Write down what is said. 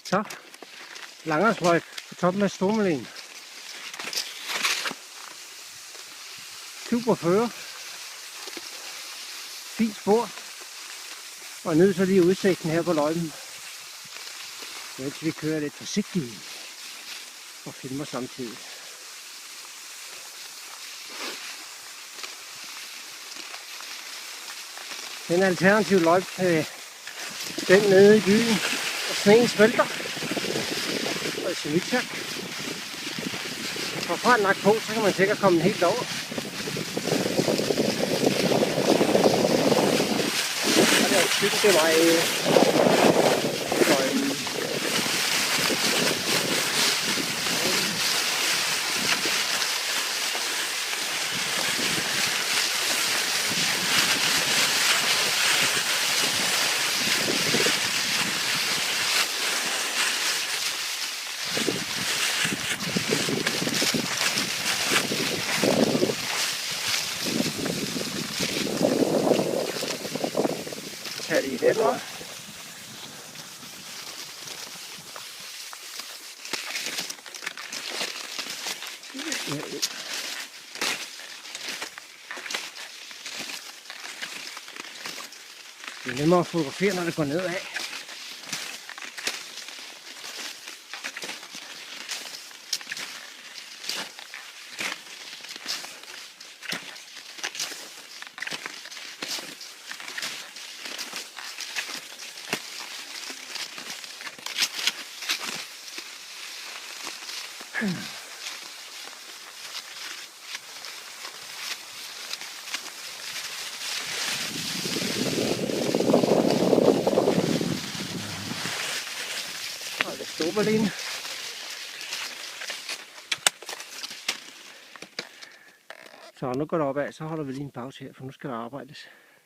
Så, Langersløjp på toppen af Stormelin. Super føre. Fint spor. Og ned så lige udsigten her på løjpen. Mens vi kører lidt forsigtigt og filmer samtidig. Den alternative løjpe til den nede i byen, og sneen smelter. Og i Semitsjak. For fra nok på, så kan man sikkert komme helt over. Og det er et stykke vej. Her i hænder. Det er nemmere at fotografere, når det går nedad. Og det stopper lige. Så nu går det opad, så holder vi lige en pause her, for nu skal der arbejdes.